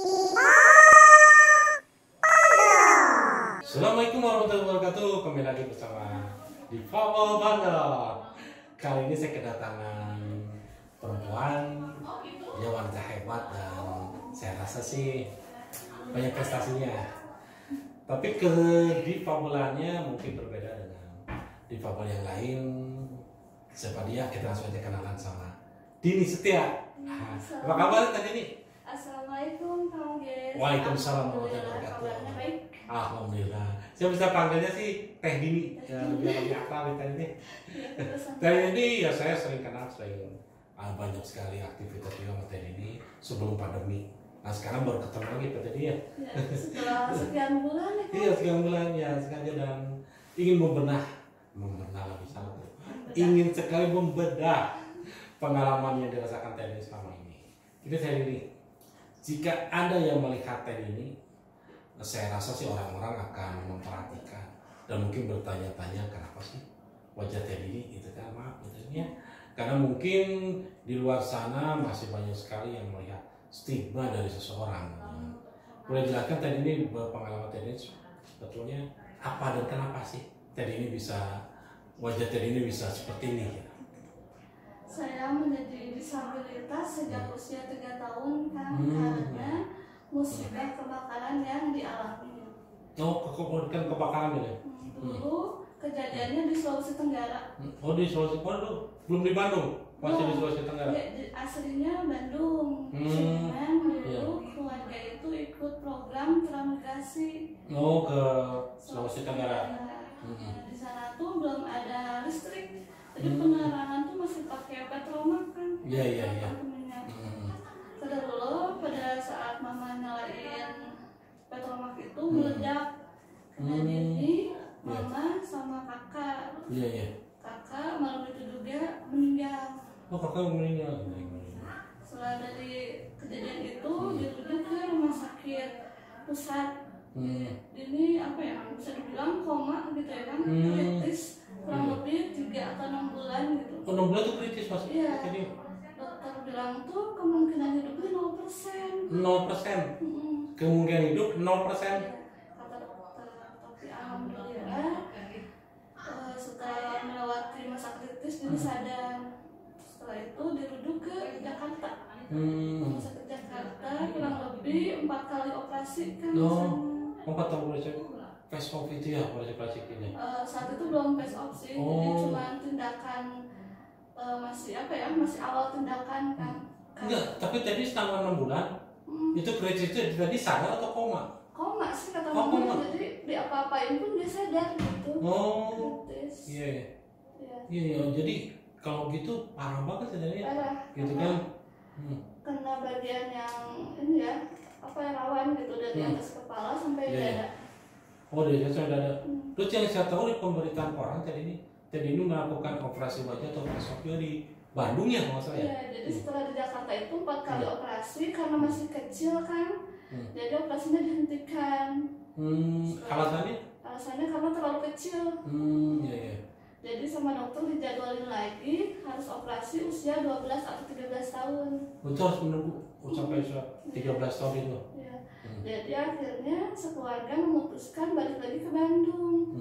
Assalamualaikum warahmatullahi wabarakatuh. Kembali lagi bersama Difabel Bandel. Kali ini saya kedatangan perempuan, dia wanita hebat dan saya rasa sih banyak prestasinya. Tapi kedifabelannya mungkin berbeda dengan difabel yang lain. Siapa dia? Kita langsung aja kenalan sama Dini Setia. Apa kabar tadi ini? Assalamualaikum Kang Ges. Waalaikumsalam warahmatullahi wabarakatuh. Alhamdulillah. Saya bisa panggilnya sih Teh Dini. Ya, lebih akrab Teh Dini. Teh Dini ya saya sering kenal, sering banyak sekali aktivitas juga sama Teh Dini sebelum pandemi. Nah sekarang baru ketemu lagi Teh Dini ya. Setelah sekian bulan ya. Iya sekian bulan ya sengaja dan ingin membedah lagi salah tuh. Ingin sekali membedah pengalaman yang dirasakan Teh Dini selama ini. Jadi Teh Dini, jika Anda yang melihat Teh Dini, saya rasa sih orang-orang akan memperhatikan dan mungkin bertanya-tanya kenapa sih wajah Teh Dini itu kan, maaf gitu ya. Karena mungkin di luar sana masih banyak sekali yang melihat stigma dari seseorang. Boleh jelaskan Teh Dini pengalaman Teh Dini sebetulnya apa dan kenapa sih Teh Dini bisa, wajah Teh Dini bisa seperti ini ya? Saya menjadi disabilitas sejak usia 3 tahun kan, karena musibah kebakaran yang dialami. Oh, kan kebakaran ya? Dulu kejadiannya di Sulawesi Tenggara. Oh di Sulawesi, oh belum di Bandung, masih di Sulawesi Tenggara. Aslinya Bandung, cuman dulu keluarga itu ikut program transmigrasi. Oh ke Sulawesi Tenggara. Di sana tuh belum ada listrik, jadi penerangan tuh masih pakai petromak kan. Iya. Kedua pada saat mama nyalain petromak itu meledak. Kena Dini, mama sama kakak. Iya. Kakak malam itu juga meninggal. Oh kakak meninggal. Setelah dari kejadian itu dirujuk ke rumah sakit pusat. Ini apa ya, bisa dibilang koma gitu ya kan, kritis kurang lebih 3 atau 6 bulan gitu. Oh 6 bulan tuh kritis mas? Iya. Jadi dokter bilang tuh kemungkinan hidupnya 0%. 0%. Kemungkinan hidup 0%. Kata dokter. Tapi alhamdulillah setelah melewati masa kritis jadi sadar. Setelah itu dirujuk ke Jakarta. Rumah sakit Jakarta kurang lebih 4 kali operasi kan. Oh 4 tahun operasi face off itu ya, operasi plastik ini? Saat itu belum face off sih, jadi cuma tindakan masih apa ya, masih awal tindakan kan. Enggak, tapi tadi selama 6 bulan itu kritis itu tadi sadar atau koma? Koma sih kata mama, jadi di apa-apain pun dia sadar gitu. Oh kritis. Iya, jadi kalau gitu parah banget sebenarnya. Parah, gitu kan. Kena bagian yang ini ya, apa yang rawan gitu, dari atas kepala sampai dada. Oh dari atas sampai dada. Terus yang saya tahu di pemberitaan orang tadi ini melakukan operasi wajah atau masuknya di Bandung ya kalau saya. Iya, jadi setelah di Jakarta itu 4 kali operasi karena masih kecil kan. Jadi operasinya dihentikan. Alasannya? Alasannya karena terlalu kecil. Iya. Jadi sama dokter dijadwalin lagi harus operasi usia 12 atau 13 tahun. Betul, harus menunggu sampai 13 tahun itu. Iya. Jadi akhirnya sekeluarga memutuskan balik lagi ke Bandung.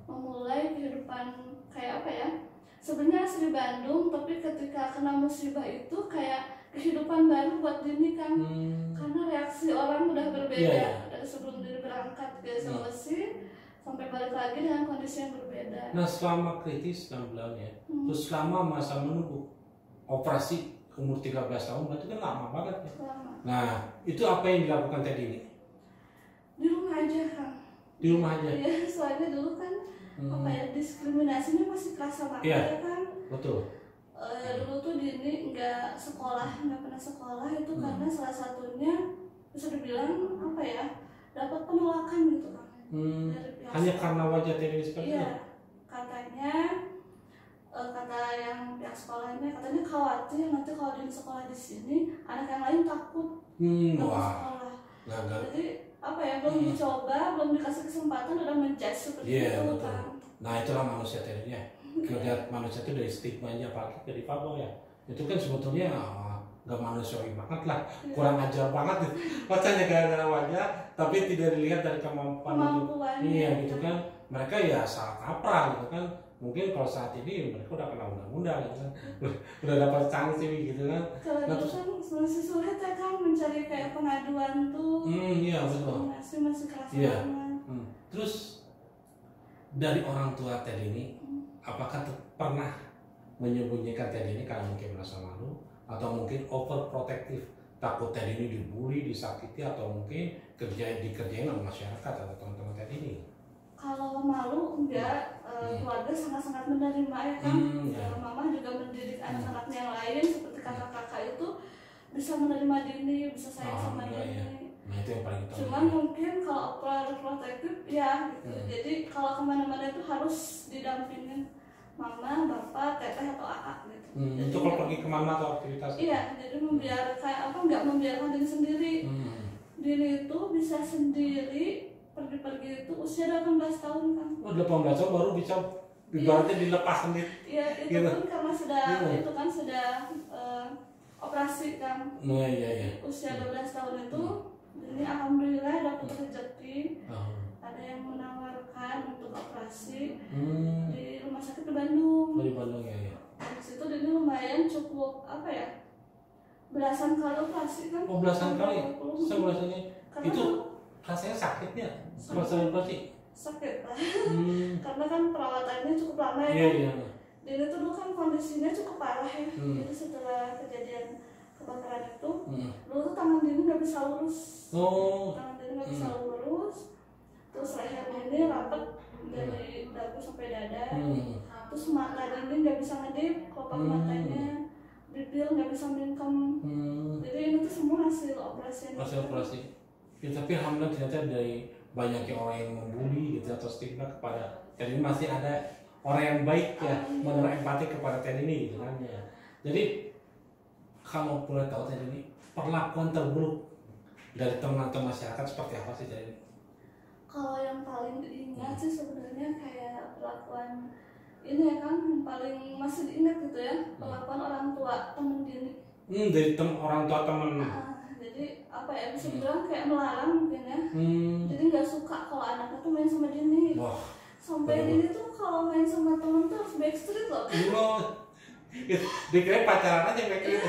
Memulai kehidupan kayak apa ya? Sebenarnya asli Bandung, tapi ketika kena musibah itu kayak kehidupan baru buat Dini kan. Karena reaksi orang udah berbeda dari sebelum Dini berangkat ke Sulawesi sampai balik lagi dengan kondisi yang berbeda. Nah selama kritis 6 bulan ya, terus selama masa menunggu operasi umur 13 tahun, berarti kan lama banget ya. Lama. Nah itu apa yang dilakukan tadi ini? Di rumah aja kan. Di rumah aja? Iya, soalnya dulu kan apa ya, diskriminasinya masih kerasa banget ya kan. Betul. Dulu tuh Dini nggak pernah sekolah itu karena salah satunya bisa dibilang apa ya, dapat penolakan gitu kan. Hanya karena wajah Teh seperti itu? Iya, katanya kata yang pihak sekolahnya katanya khawatir nanti kalau Dini sekolah di sini anak yang lain takut sekolah. Jadi apa ya, belum dicoba, belum dikasih kesempatan udah menjudge seperti itu kan. Nah itulah manusia Teh ya. Lihat manusia itu dari stigmanya apalagi dari difabel ya. Itu kan sebetulnya nggak manusiawi banget lah, kurang ajar banget wacanya gara-gara wajah, tapi tidak dilihat dari kemampuan iya gitu kan, mereka ya salah kaprah gitu kan. Mungkin kalau saat ini mereka udah kena undang-undang gitu kan, udah dapat sanksi gitu kan. Kalau dulu kan masih sulit ya kan mencari kayak pengaduan tuh. Iya betul. Masih keras Iya. banget. Terus dari orang tua Teddy ini, apakah pernah menyembunyikan Teddy ini karena mungkin merasa malu, atau mungkin overprotective, takut Teddy ini dibully, disakiti, atau mungkin dikerjain sama masyarakat atau teman-teman Teddy ini? Kalau malu enggak, keluarga sangat-sangat menerima ya kan. Mama juga mendidik anak-anaknya yang lain seperti kakak-kakak itu bisa menerima Dini, bisa sayang sama Dini. Ya. Nah itu yang paling utama. Cuman mungkin kalau overprotective ya gitu. Jadi kalau kemana-mana itu harus didampingin mama, bapak, teteh atau akak gitu. Untuk kalau pergi kemana atau aktivitas? Iya, jadi nggak membiarkan Dini sendiri. Dini itu bisa sendiri pergi-pergi itu usia 18 tahun kan. Oh 18 tahun baru bisa ibaratnya dilepas sendiri. Iya itu gitu. Pun karena itu kan sudah operasi kan. Iya. Usia 12 tahun itu ini alhamdulillah dapat rezeki. Ada yang menawarkan untuk operasi di rumah sakit di Bandung. Di Bandung ya. Di situ ini lumayan cukup belasan kali operasi kan. Oh belasan kali. Sebelasannya itu rasanya sakitnya. Rasanya operasi. Sakit lah. Karena kan perawatannya cukup lama ya. Iya. Dan itu dulu kan kondisinya cukup parah ya. Jadi setelah kejadian kebakaran itu, dulu tuh tangan Dini nggak bisa lurus. Tangan Dini nggak bisa lurus. Terus lehernya ini rapat dari dagu sampai dada. Terus mata Dini nggak bisa ngedip, kelopak matanya, bibir nggak bisa mingkem. Jadi ini tuh semua hasil operasi. Hasil operasi. Ya, tapi alhamdulillah ternyata dari banyaknya orang yang membuli gitu atau stigma kepada Teddy, masih ada orang yang baik ya, menaruh empati kepada Teddy ini gitu kan ya. Jadi kalau boleh tahu Teddy ini perlakuan terburuk dari teman-teman masyarakat seperti apa sih Teddy? Kalau yang paling diingat sih sebenarnya kayak perlakuan ini ya kan, yang paling masih diingat gitu ya, perlakuan orang tua temen Dini. Dari orang tua temen. Jadi apa ya, bisa bilang kayak melarang mungkin ya. Jadi nggak suka kalau anaknya tuh main sama Dini. Wah, sampai Dini tuh kalau main sama temen tuh harus backstreet loh. Dikira pacaran aja backstreet.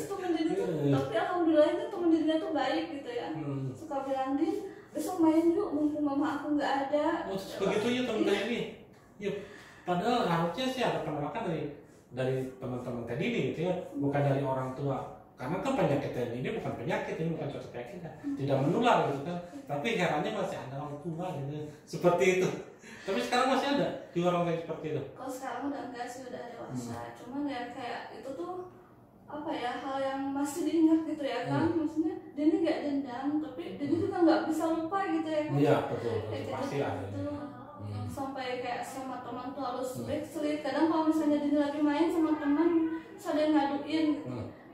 Temen Dini tuh, tapi alhamdulillah itu temen Dini tuh baik gitu ya. Suka bilang, Din besok main yuk mumpung mama aku nggak ada. Begitu ya temen Teddy. Ya, padahal harusnya sih ada penolakan dari teman-teman Teddy ini gitu ya, bukan dari orang tua. Karena kan penyakit ini bukan penyakit, ini bukan suatu penyakit, tidak menular gitu kan. Tapi herannya masih ada orang tua gitu, seperti itu. Tapi sekarang masih ada di orang kayak seperti itu. Kalau sekarang udah enggak sih, udah dewasa. Cuman ya kayak itu tuh apa ya, hal yang masih diingat gitu ya kan. Maksudnya dia ini nggak dendam, tapi dia juga nggak bisa lupa gitu ya kan. Iya betul pasti ada. Sampai kayak sama teman tuh harus backstreet. Kadang kalau misalnya dia lagi main sama teman, ada yang ngaduin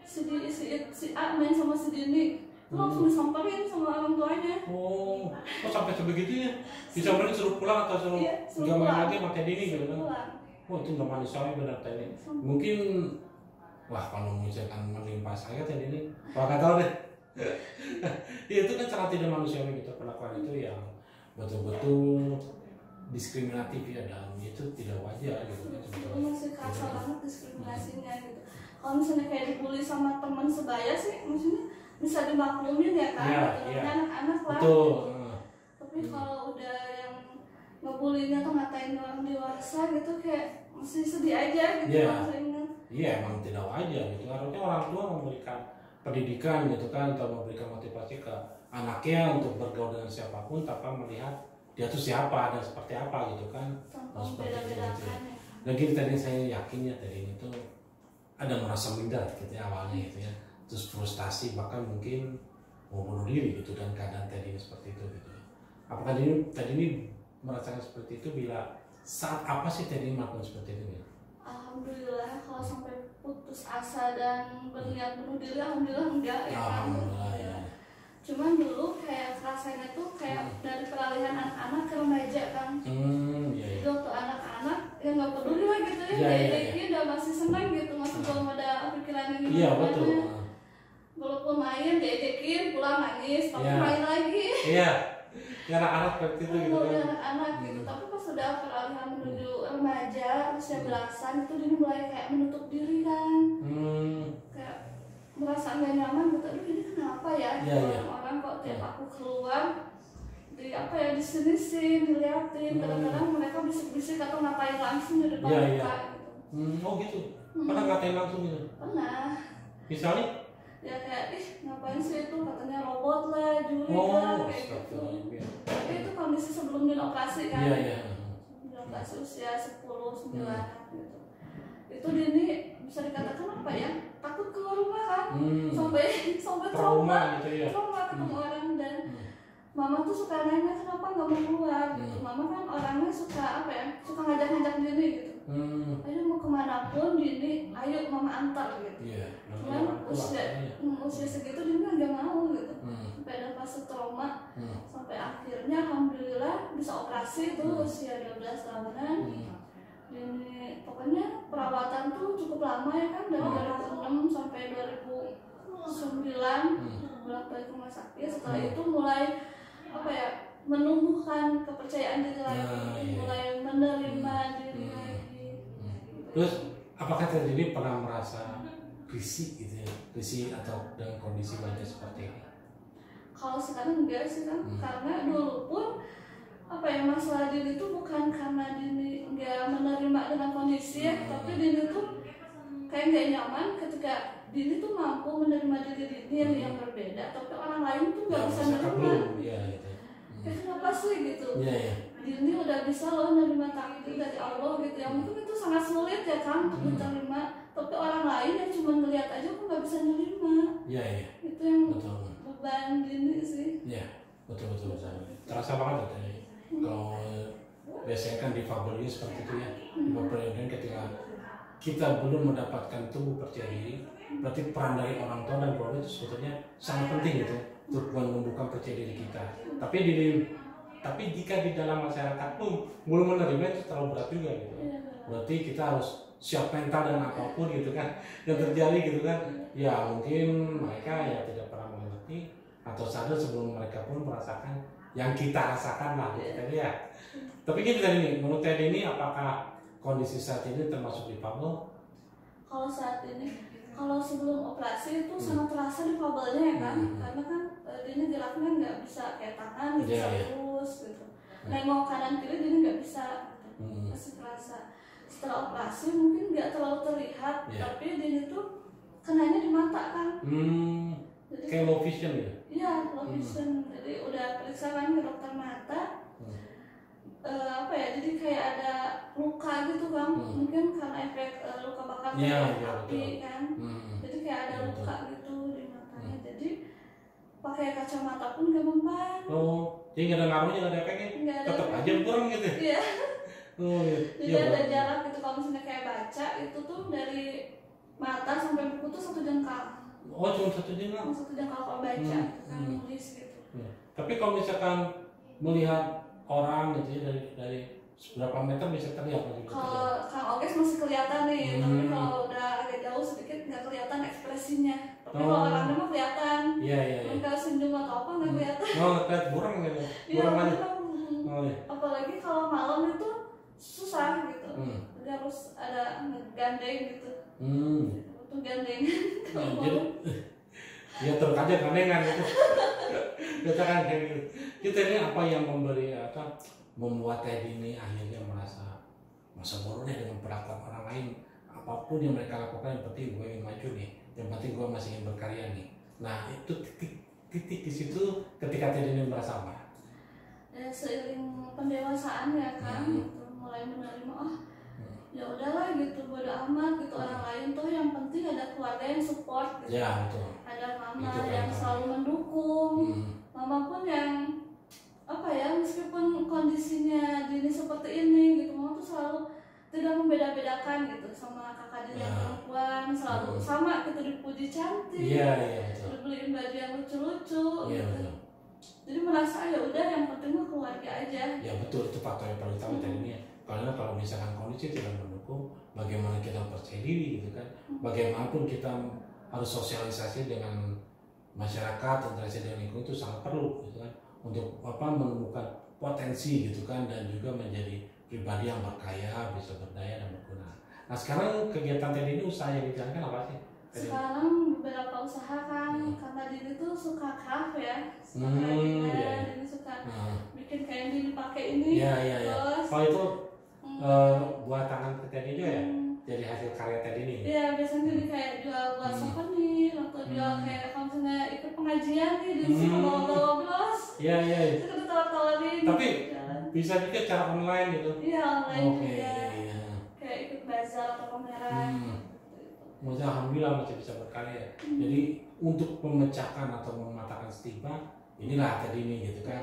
si A main sama si Dini, langsung disamperin sama orang tuanya. Oh sampai sebegitunya? Bisa main suruh pulang atau suruh nggak main lagi sama Dini gitu kan? Oh itu nggak manusiawi benar Teddy. Mungkin kalau misalkan menimpa saya Teddy ini, nggak tahu deh. Ya itu kan sangat tidak manusiawi gitu, perlakuan itu yang betul-betul diskriminatif ya, dan itu tidak wajar gitu kan. Itu masih kerasa banget diskriminasinya gitu. Kalau misalnya kayak dibully sama teman sebaya sih, maksudnya bisa dimaklumin ya kan, anak-anak lah. Betul. Tapi kalau udah yang ngebulinya atau ngatain orang dewasa gitu, kayak masih sedih aja gitu. Iya emang tidak wajar gitu. Harusnya orang tua memberikan pendidikan gitu kan, atau memberikan motivasi ke anaknya untuk bergaul dengan siapapun tanpa melihat dia tuh siapa dan seperti apa gitu kan. Seperti itu. Dan gini tadi saya yakin ya tadi itu ada merasa minder gitu ya awalnya gitu ya, terus frustasi bahkan mungkin mau bunuh diri gitu, dan keadaan tadi seperti itu gitu. Apakah tadi ini merasakan seperti itu, bila saat apa sih tadi melakukan seperti itu? Alhamdulillah kalau sampai putus asa dan berniat bunuh diri, alhamdulillah enggak ya kan. Ya. Cuman dulu kayak rasanya tuh kayak dari peralihan anak-anak ke remaja kan. Jadi waktu anak-anak ya nggak peduli lah gitu ya. Jadi udah masih senang gitu, masih belum ada pikiran yang gimana. Iya betul. mau main diejekin pulang nangis tapi Ya. main lagi. Iya, ya anak-anak seperti itu gitu kan. Anak gitu. Tapi pas sudah peralihan menuju remaja usia belasan itu dia mulai kayak menutup diri kan, kayak merasa nggak nyaman gitu. Aduh ini kenapa ya? Iya, iya. Orang kok tiap aku keluar di apa ya disinisin, diliatin. Kadang-kadang mereka bisik-bisik atau ngapain langsung di depan Iya, muka iya. gitu. Oh gitu. Pernah ngatain langsung gitu? Pernah. Misalnya? Ya kayak ngapain sih itu katanya robot lah, juri Oh, lah kayak gitu. astagfirullah. Tapi itu kondisi sebelum dioperasi kan. Iya, iya. Dioperasi usia 10, 9 gitu. Itu Dini bisa dikatakan apa ya? Takut keluar rumah kan. Sampai trauma gitu ya. trauma ketemu orang. Dan mama tuh suka nanya kenapa nggak mau keluar gitu. Mama kan orangnya suka apa ya? Suka ngajak-ngajak Dini gitu. Ayo mau kemana pun Dini, ayo mama antar gitu. Iya. Cuman usia segitu dia nggak mau gitu. Sampai ada fase trauma, sampai akhirnya alhamdulillah bisa operasi itu usia 12 tahunan. Ini pokoknya perawatan tuh cukup lama ya kan, dari 2006 sampai 2009 bolak-balik rumah sakit. Setelah itu mulai apa ya, menumbuhkan kepercayaan diri lagi, mulai menerima diri lagi. Terus apakah terjadi pernah merasa risih gitu ya, risih atau dengan kondisi wajah seperti ini? Kalau sekarang enggak sih kan, karena dulu pun apa ya, masalah diri itu bukan karena Dini enggak menerima dengan kondisi ya, tapi Dini tuh kayak nggak nyaman ketika Dini tuh mampu menerima diri Dini yang berbeda, tapi orang lain tuh nggak bisa menerima. Iya gitu. Kayak kenapa sih gitu? Iya, iya. Dini udah bisa loh menerima takdir dari Allah gitu ya, mungkin itu sangat sulit ya kan untuk diterima, tapi orang lain yang cuma ngeliat aja kok nggak bisa nerima. Iya, iya. Itu yang Betul. beban Dini sih. Iya, betul. Terasa banget tadi. Kalau biasanya kan difabelnya seperti itu ya. Difabelnya ketika kita belum mendapatkan tumbuh percaya diri, berarti peran dari orang tua dan keluarga itu sebetulnya sangat penting gitu untuk menumbuhkan percaya diri kita. Tapi jika di dalam masyarakat pun belum menerima, itu terlalu berat juga gitu. Berarti kita harus siap mental dengan apapun gitu kan yang terjadi gitu kan. Ya mungkin mereka ya tidak pernah mengerti atau sadar sebelum mereka pun merasakan yang kita rasakan lah gitu kan ya. Tapi gitu tadi nih, menurut Teddy ini apakah kondisi saat ini termasuk difabel? Kalau saat ini, kalau sebelum operasi itu sangat terasa difabelnya ya kan, karena kan Dini geraknya nggak bisa kayak tangan, nggak bisa lurus gitu. Nengok kanan kiri Dini nggak bisa, masih terasa. Setelah operasi mungkin nggak terlalu terlihat, tapi Dini tuh kenanya di mata kan. Jadi, kayak low vision ya? Iya, low vision. Jadi udah periksa kan ke dokter mata. Apa ya, jadi kayak ada luka gitu kan, mungkin karena efek luka bakar api kan, jadi kayak ada luka gitu di matanya, jadi pakai kacamata pun gak mempan. Oh, jadi nggak ada ngaruhnya, nggak ada efeknya, tetap aja kurang gitu. Iya. Oh iya. Jadi ada jarak gitu, kalau misalnya kayak baca itu tuh dari mata sampai buku tuh 1 jengkal. Oh, cuma 1 jengkal? 1 jengkal kalau baca, kan nulis gitu. Tapi kalau misalkan melihat orang gitu ya dari berapa meter bisa terlihat lagi? Kalau Kang Oges masih kelihatan nih, tapi kalau udah agak jauh sedikit nggak kelihatan ekspresinya. Tapi kalau orangnya mah kelihatan. Iya. Kalau senyum atau apa nggak kelihatan. Oh, kelihatan burung gitu. Iya, aja. Oh, iya. Apalagi kalau malam itu susah gitu. Jadi harus ada gandeng gitu. Untuk gandengan. Jadi ya terkadang gandengan gitu. Kita kan kayak gitu. Kita ini apa yang membuat Teddy ini akhirnya merasa masa bodoh deh dengan perlakuan orang lain. Apapun yang mereka lakukan, yang penting gue ingin maju nih, yang penting gue masih ingin berkarya nih. Nah itu titik di situ ketika Teddy ini merasa apa? Ya, seiring pendewasaan ya kan, gitu, mulai menerima ya udahlah gitu, bodo amat gitu, orang lain tuh yang penting ada keluarga yang support gitu. Ya betul. Ada mama yang selalu mendukung, mama pun yang apa ya, meskipun kondisinya Dini seperti ini gitu, mama tuh selalu tidak membeda-bedakan gitu sama kakak Dini yang perempuan, selalu sama gitu, dipuji cantik, betul. dibeliin baju yang lucu-lucu gitu. Betul. Jadi merasa ya udah yang penting mah keluarga aja. Ya betul, itu faktor yang paling utama tadi ini ya. Karena kalau misalkan kondisi tidak mendukung, bagaimana kita percaya diri gitu kan? Bagaimanapun kita harus sosialisasi dengan masyarakat interaksi dengan lingkungan itu sangat perlu gitu kan, untuk menemukan potensi gitu kan, dan juga menjadi pribadi yang berkaya, bisa berdaya dan berguna. Nah sekarang kegiatan Teddy ini, usaha yang dijalankan apa sih? Sekarang beberapa usaha kan, karena Dini tuh suka craft ya, suka Dini suka bikin kayak yang Dini pakai ini. Terus itu buat tangan Teddy juga ya? Jadi hasil karya Teddy ini? Iya, biasanya Dini kayak jual buat souvenir atau jual kayak kalau misalnya ikut pengajian nih, Dini suka bawa-bawa gelas. Itu kita tawar-tawarin. Tapi bisa juga cara online gitu? Iya, online juga. Kayak ikut bazar atau pameran. Maksudnya alhamdulillah masih bisa berkarya. Jadi untuk memecahkan atau mematahkan stigma, inilah Teddy ini gitu kan,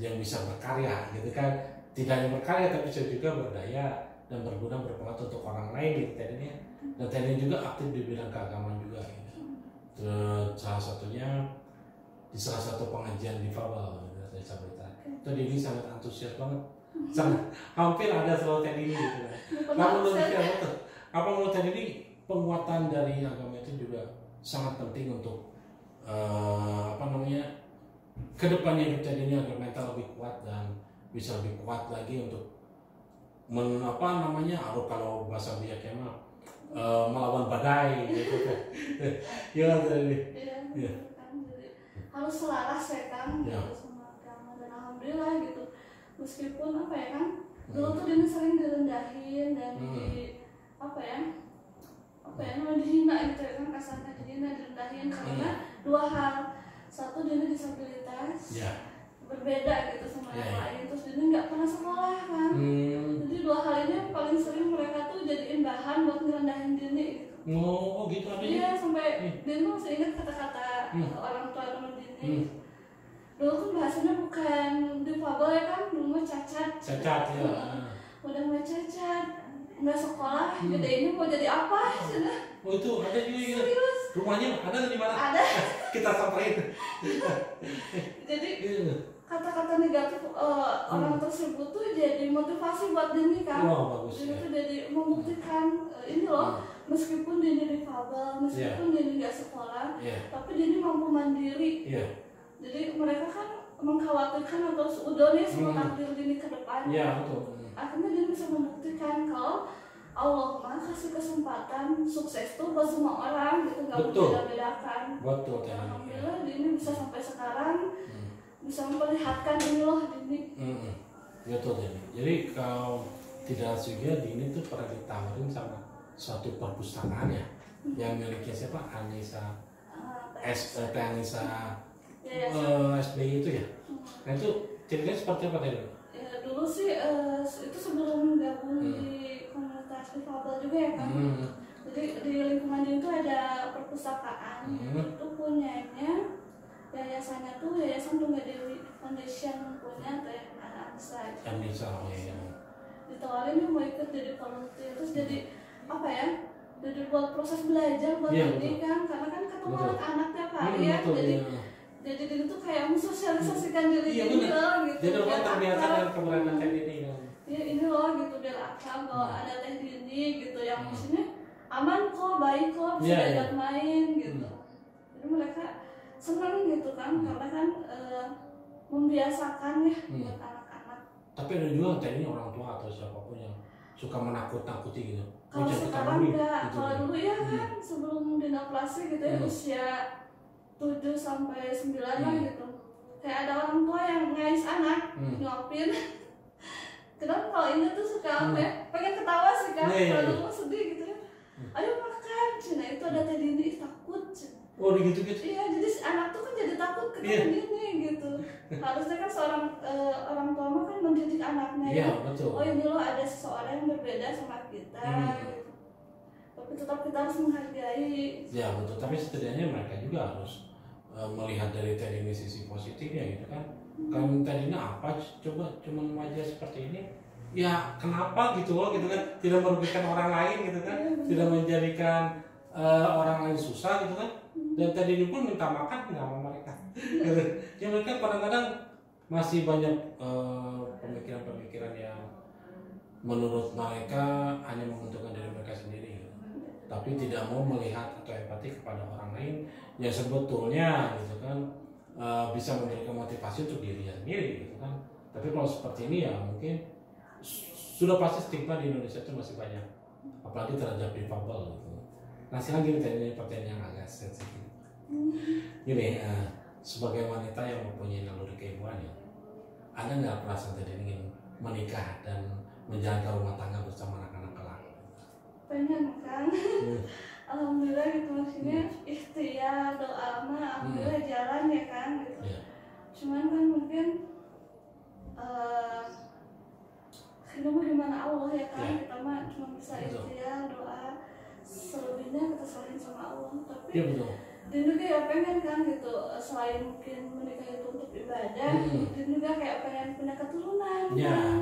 yang bisa berkarya gitu kan, tidak hanya berkarya tapi juga berdaya dan berguna, berpengaruh untuk orang lain gitu Teddy ini. Dan Teddy juga aktif di bidang keagamaan juga gitu. Terus salah satunya di salah satu pengajian difabel gitu, disabilitas. Teddy ini sangat antusias banget, sangat hampir ada selalu Teddy ini gitu kan. Apa menurut Teddy ini penguatan dari agama itu juga sangat penting untuk kedepannya hidup Teddy ini agar mental lebih kuat dan bisa lebih kuat lagi untuk kalau bahasa biaknya melawan badai gitu kan. Harus selaras ya kan gitu sama agama, dan alhamdulillah gitu, meskipun dulu tuh Dini sering direndahin dan dihina gitu ya kan, kasarnya dihina, direndahin karena dua hal. Satu, Dini disabilitas, berbeda gitu sama yang lain. Terus Dini nggak pernah sekolah kan, jadi dua hal ini yang paling sering mereka tuh jadiin bahan buat ngerendahin Dini gitu. Oh gitu ada? Iya, sampai Dini masih ingat kata-kata orang tua teman Dini. Dulu kan bahasanya bukan difabel ya kan, dulu mah cacat ya. Udah nggak cacat, nggak sekolah, gede ini mau jadi apa? Oh itu ada juga gitu. Serius? Rumahnya ada di mana? Ada. Kita samperin. Jadi kata-kata negatif orang tersebut tuh jadi motivasi buat Dini kan. Bagus. Dini tuh jadi membuktikan ini loh, meskipun Dini difabel, meskipun Dini nggak sekolah, tapi Dini mampu mandiri. Jadi mereka kan mengkhawatirkan atau seudahnya sama takdir Dini ke depan. Betul. Akhirnya Dini bisa membuktikan kalau Allah mah kasih kesempatan sukses tuh buat semua orang gitu, nggak membeda-bedakan. Betul. Alhamdulillah Dini bisa sampai sekarang bisa memperlihatkan ini loh Dini. Betul Dini. Jadi kalau tidak juga Dini tuh pernah ditawarin sama suatu perpustakaan ya, yang miliknya siapa? Anissa SBY itu ya. Nah itu ceritanya seperti apa tadi? Ya, dulu sih itu sebelum gabung di komunitas difabel juga ya kan. Jadi di lingkungan itu ada perpustakaan, itu punyanya yayasannya tuh Yayasan Tunggadewi Foundation, punya Teh Anissa. Ditawarin mau ikut jadi volunteer, terus jadi jadi buat proses belajar buat Dini kan, karena kan ketemu anak-anak tiap hari ya. Jadi Dini tuh kayak mensosialisasikan diri Dini gitu. Jadi orang terbiasa dengan keberadaan Teh Dini. Ya ini loh gitu, biar akrab bahwa ada Teh Dini gitu, yang maksudnya aman kok, baik kok, bisa diajak main gitu. Jadi mereka senang gitu kan, karena kan membiasakan ya buat anak-anak. Tapi ada juga Teh Dini orang tua atau siapapun yang suka menakut-nakuti gitu. Kalau sekarang enggak, kalau dulu ya kan sebelum dinoplasi gitu ya, usia 7 sampai 9 lah gitu. Kayak ada orang tua yang ngais anak, nyopin. Kenapa kalau ini tuh suka pengen ketawa sih kan, kalau dulu sedih gitu ya. Ayo makan, Cina itu ada Teh Dini, takut. Oh gitu. Iya, jadi si anak tuh kan jadi takut ke Teh Dini gitu. Harusnya kan seorang orang tua mah kan mendidik anaknya. Iya, betul. Oh ini loh ada seseorang yang berbeda sama kita. Gitu. Tapi tetap kita harus menghargai. Ya betul, tapi setidaknya mereka juga harus melihat dari Teh Dini sisi positifnya gitu kan. Kan Teh Dini apa coba cuma wajah seperti ini, ya kenapa gitu loh gitu kan, tidak merugikan orang lain gitu kan, tidak menjadikan orang lain susah gitu kan. Dan Teh Dini pun minta makan nggak sama mereka. Ya mereka kadang-kadang masih banyak pemikiran-pemikiran yang menurut mereka hanya menguntungkan diri mereka sendiri gitu. tapi tidak mau melihat atau empati kepada orang lain yang sebetulnya gitu kan bisa memberikan motivasi untuk dirinya sendiri gitu kan. Tapi kalau seperti ini ya mungkin sudah pasti stigma di Indonesia itu masih banyak, apalagi terhadap difabel gitu. Nah sekarang gini, tadi pertanyaan yang agak sensitif. Gini, sebagai wanita yang mempunyai naluri keibuan ya, ada nggak perasaan tadi ingin menikah dan menjalankan rumah tangga bersama anak-anak kelak? Pengen kan. Alhamdulillah gitu, maksudnya ikhtiar doa mah alhamdulillah jalan ya kan gitu. Cuman kan mungkin itu mah gimana Allah ya kan, kita mah cuma bisa ikhtiar doa, selebihnya kita serahin sama Allah. Tapi dan juga ya pengen kan gitu, selain mungkin menikah itu untuk ibadah, dan juga kayak pengen punya keturunan kan,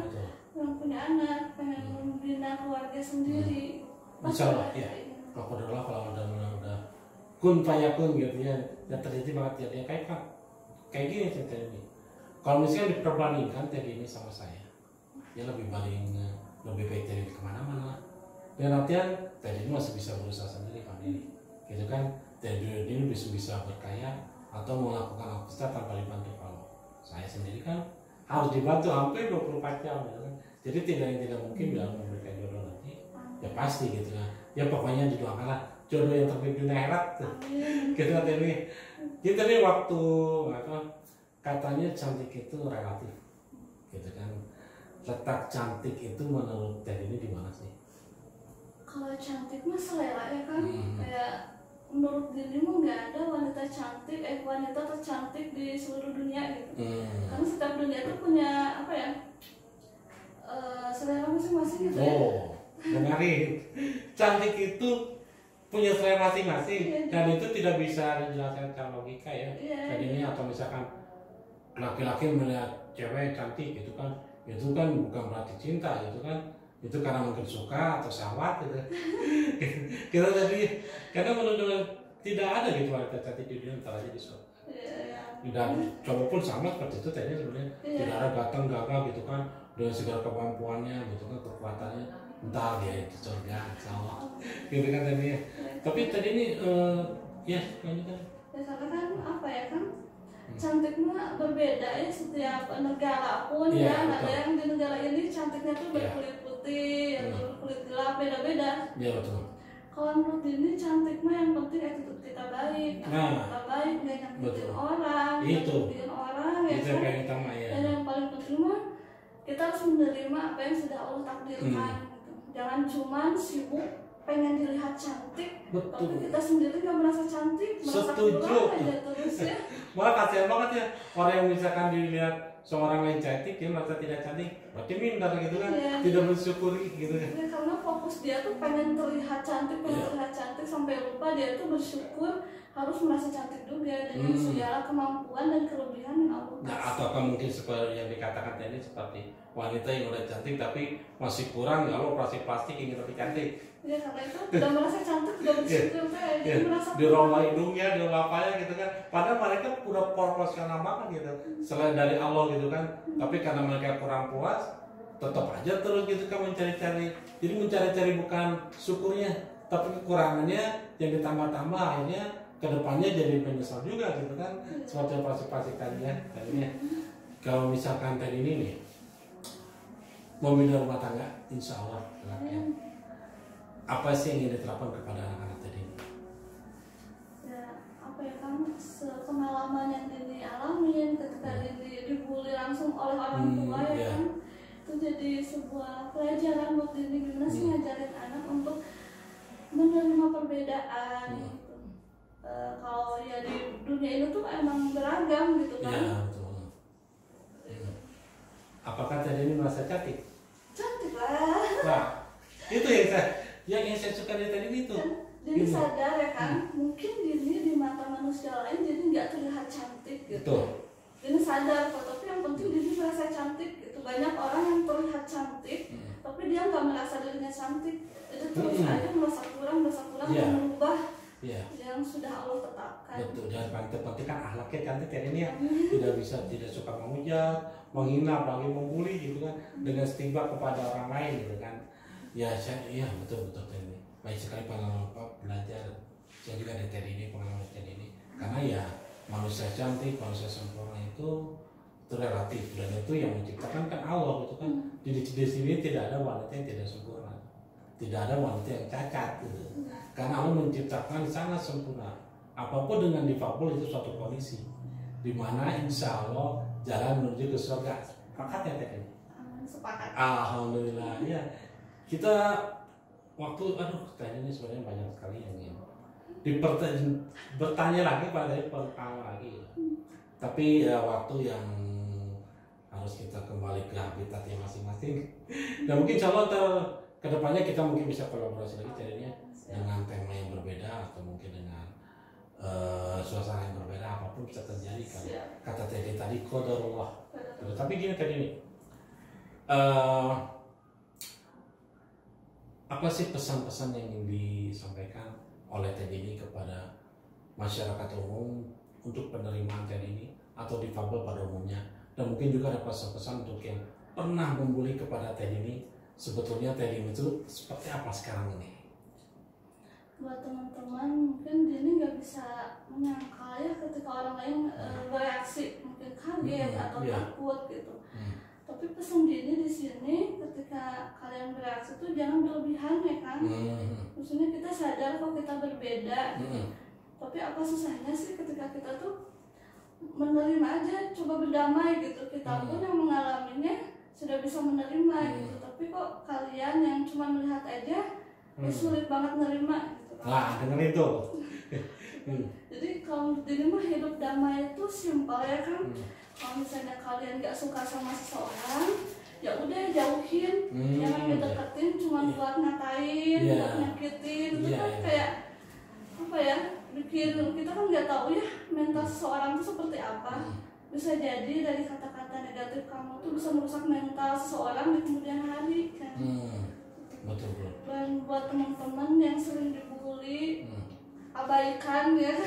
pengen punya anak, pengen membina keluarga sendiri. Insya Allah ya. Kalau udah kun fayakun gitu ya, dan terjadi banget ya kayak gini ceritanya ini. Kalau misalnya diperbandingkan tadi ini sama saya, ya lebih baik jadi kemana-mana. Dan artian tadi ini masih bisa berusaha sendiri mandiri, gitu kan. Tadi ini bisa berkaya atau melakukan aktivitas tanpa dibantu. Kalau saya sendiri kan harus dibantu hampir 24 jam, gitu kan. Jadi tidak mungkin dalam memberikan jodoh nanti, ya pasti gitu kan. Ya pokoknya didoakanlah jodoh yang terbaik dunia akhirat. Kita tadi kita nih waktu katanya cantik itu relatif, gitu kan. Letak cantik itu menurut Teh ini di mana sih? Kalau cantik mah selera ya kan, kayak menurut diri mah nggak ada wanita cantik, wanita tercantik di seluruh dunia gitu. Karena setiap dunia itu punya apa ya, selera masing-masing gitu ya. Menarik. Cantik itu punya selera masing-masing dan itu tidak bisa dijelaskan secara logika ya. Ini atau misalkan laki-laki melihat cewek cantik itu kan bukan berarti cinta gitu kan, itu karena mungkin suka atau syahwat gitu. Kita tadi karena menurut tidak ada gitu wanita cantik di dunia antara aja di surga. Dan cowok pun sama seperti itu tadinya sebenarnya tidak ada ganteng gagah gitu kan dengan segala kemampuannya gitu kan, kekuatannya, entah dia itu surga sama gitu kan tadi. Tapi tadi ini ya lanjutkan. Ya karena kan apa ya kan, cantik mah berbeda ya setiap negara pun ya. Ada yang di negara ini cantiknya tuh berkulit putih atau berkulit gelap, beda-beda. Iya betul. Kalau menurut ini cantik mah yang penting attitude kita baik, kita baik, nggak nyakitin orang, nyakitin orang ya itu kan. yang utama ya. Dan yang paling penting mah kita harus menerima apa yang sudah Allah takdirkan. Gitu. Jangan cuman sibuk pengen dilihat cantik, tapi kita sendiri nggak merasa cantik, merasa kurang aja terus ya. Malah kasihan banget ya orang yang misalkan dilihat seorang lain cantik dia merasa tidak cantik, berarti minder gitu kan, tidak mensyukuri gitu kan. Ya, karena fokus dia tuh pengen terlihat cantik, sampai lupa dia tuh bersyukur harus merasa cantik juga dengan segala kemampuan dan kelebihan yang Allah kasih. Nah, ataukah mungkin seperti yang dikatakan tadi seperti wanita yang udah cantik tapi masih kurang, ya lo operasi plastik ingin lebih cantik. Ya karena itu tidak merasa cantik, tidak bersyukur dia merasa di rongga hidungnya, di rongga apanya gitu kan. Padahal mereka udah proporsional banget gitu, selain dari Allah gitu kan. Tapi karena mereka kurang puas, tetap aja terus gitu kan mencari-cari. Jadi mencari-cari bukan syukurnya, tapi kekurangannya yang ditambah-tambah akhirnya kedepannya jadi menyesal juga gitu kan. Seperti pasti tadinya. Kalau misalkan tadi ini nih mau pindah rumah tangga, insya Allah ya. Apa sih yang ingin diterapkan kepada anak-anak tadi? Ya apa ya kan, pengalaman yang Dini alamin ketika Dini dibully langsung oleh orang tua ya kan, itu jadi sebuah pelajaran buat Dini gimana sih ngajarin anak untuk menerima perbedaan gitu. Kalau ya di dunia ini tuh emang beragam gitu kan. Iya betul. Apakah tadi ini merasa cantik? Cantik lah. Nah, itu yang saya suka dari tadi itu. Jadi sadar ya kan, mungkin Dini di mata manusia lain jadi nggak terlihat cantik gitu. Betul. Dini sadar kok, tapi yang penting Dini merasa cantik gitu. Banyak orang yang terlihat cantik, tapi dia nggak merasa dirinya cantik. Jadi terus aja merasa kurang dan merubah yang sudah Allah tetapkan. Betul. Dan paling terpenting kan akhlaknya cantik ya ini ya. Tidak suka menghujat, menghina, apalagi membuli gitu kan, dengan stigma kepada orang lain gitu kan. Ya, iya betul ini. baik sekali pengalaman Pak belajar. Saya juga dari Teddy ini, pengalaman Teddy ini, karena ya manusia cantik, manusia sempurna itu relatif, dan itu yang menciptakan kan Allah gitu kan. Di sini tidak ada wanita yang tidak sempurna, tidak ada wanita yang cacat gitu. Karena Allah menciptakan sangat sempurna. Apapun dengan difabel itu suatu kondisi di mana insya Allah jalan menuju ke surga. Sepakat ya Teh? Sepakat. Alhamdulillah ya. Kita waktu tanya ini sebenarnya banyak sekali yang ingin bertanya lagi pada pertama lagi. Tapi ya waktu yang harus kita kembali ke habitatnya masing-masing. Dan mungkin insya Allah kedepannya kita mungkin bisa kolaborasi lagi jadinya dengan tema yang berbeda atau mungkin dengan suasana yang berbeda, apapun bisa terjadi kan. Kata tadi qadarullah. Tapi gini tadi nih, apa sih pesan-pesan yang ingin disampaikan oleh Teddy ini kepada masyarakat umum untuk penerimaan Teddy ini atau difabel pada umumnya, dan mungkin juga ada pesan-pesan untuk yang pernah membuli kepada Teddy ini, sebetulnya Teddy itu seperti apa sekarang ini? Buat teman-teman mungkin dia ini nggak bisa menyangka ya ketika orang lain bereaksi mungkin kaget atau takut gitu. Tapi pesan Dini di sini ketika kalian bereaksi itu jangan berlebihan ya kan. Maksudnya kita sadar kok kita berbeda gitu. Tapi apa susahnya sih ketika kita tuh menerima aja, coba berdamai gitu. Kita pun yang mengalaminya sudah bisa menerima gitu. Tapi kok kalian yang cuma melihat aja sulit banget menerima gitu. Nah, dengar itu. Jadi kalau Dini mah hidup damai itu simpel ya kan. Kalau misalnya kalian nggak suka sama seseorang, ya udah jauhin, jangan ngedeketin cuma buat ngatain, buat nyakitin. Itu kan kayak apa ya? Bikin kita kan nggak tahu ya mental seseorang itu seperti apa. Bisa jadi dari kata-kata negatif kamu tuh bisa merusak mental seseorang di kemudian hari kan. Betul. Dan buat teman-teman yang sering dibully, abaikan ya.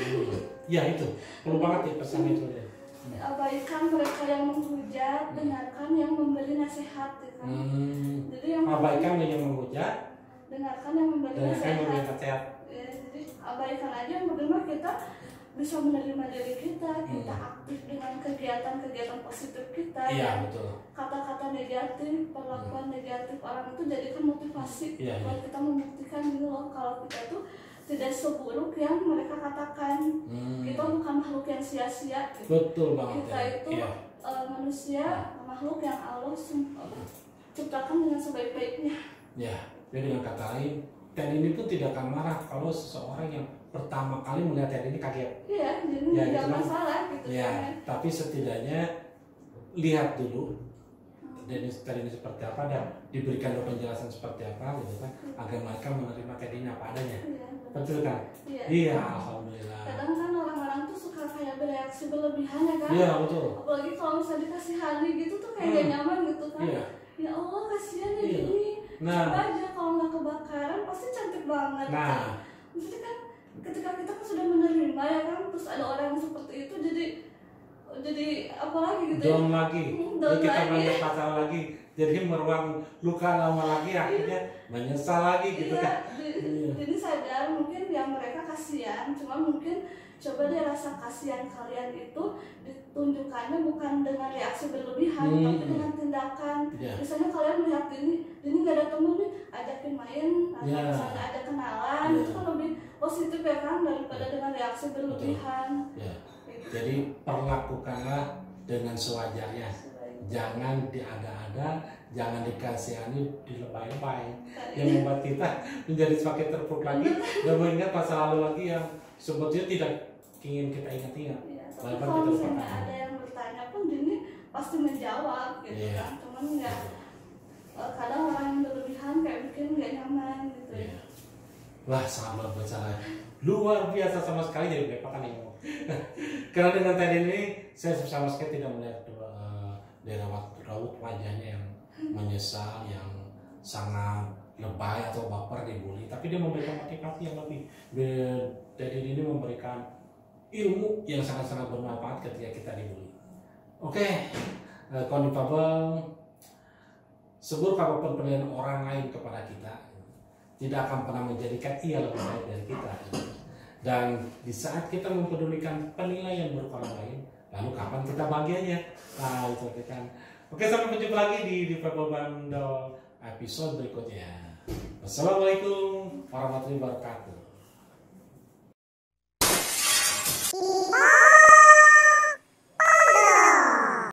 Ya itu perlu banget ya pesan itu ya. Abaikan mereka yang menghujat, dengarkan yang memberi nasihat ya kan. Jadi yang abaikan yang menghujat, dengarkan yang memberi nasihat. Ya, jadi abaikan aja yang bagaimana kita bisa menerima diri kita aktif dengan kegiatan-kegiatan positif kita. Iya betul. Kata-kata negatif, perlakuan negatif orang itu jadikan motivasi buat kita membuktikan gitu loh kalau kita tuh tidak seburuk yang mereka katakan. Kita bukan makhluk yang sia-sia gitu. Betul banget. Kita itu manusia, makhluk yang Allah ciptakan dengan sebaik-baiknya. Ya, jadi dengan kata lain, Teddy ini pun tidak akan marah kalau seseorang yang pertama kali melihat Teddy ini kaget. Iya, jadi tidak masalah gitu. Ya, tapi setidaknya lihat dulu Teddy ini seperti apa dan diberikan penjelasan seperti apa gitu kan, agar mereka menerima Teddy ini apa adanya. Betul kan? Iya, alhamdulillah. Kadang kan orang-orang tuh suka kayak bereaksi berlebihan ya kan? Iya, betul. Apalagi kalau misalnya dikasihani gitu tuh kayak gak nyaman gitu kan? Iya. Ya Allah kasihan ya gini. Coba aja kalau nggak kebakaran pasti cantik banget. Kan? Maksudnya kan ketika kita kan sudah menerima ya kan, terus ada orang yang seperti itu jadi apa lagi gitu? Down lagi. Kita banyak masalah lagi. Jadi meruang luka lama lagi akhirnya menyesal lagi gitu kan. Jadi sadar mungkin yang mereka kasihan, cuma mungkin coba deh rasa kasihan kalian itu ditunjukkannya bukan dengan reaksi berlebihan, tapi dengan tindakan. Misalnya kalian melihat ini nggak ada temen nih, ajakin main, atau misalnya ada kenalan, itu kan lebih positif ya kan daripada dengan reaksi berlebihan. Jadi perlakukanlah dengan sewajarnya. Jangan diada-ada, jangan dikasihani, dilebay-lebay yang membuat kita menjadi semakin terpuruk lagi dan mengingat masa lalu lagi yang sebetulnya tidak ingin kita ingat-ingat. Tapi kalau misalnya ada yang bertanya pun Dini pasti menjawab gitu kan, cuman nggak kadang orang yang berlebihan kayak bikin nggak nyaman gitu. Wah, sangat luar biasa, luar biasa sama sekali jadi belepotan ini. Karena dengan Teddy ini saya sama sekali tidak melihat daerah raut wajahnya yang menyesal, yang sangat lebay atau baper dibully, tapi dia memberikan motivasi yang lebih. Teddy ini memberikan ilmu yang sangat-sangat bermanfaat ketika kita dibully. Oke, kawan difabel, seburuk apapun penilaian orang lain kepada kita, tidak akan pernah menjadikan ia lebih baik dari kita. Dan di saat kita mempedulikan penilaian buruk orang lain, lalu kapan kita bahagianya? Nah, itu kita. Oke, sampai berjumpa lagi di Pebble Bandol episode berikutnya. Wassalamualaikum warahmatullahi wabarakatuh.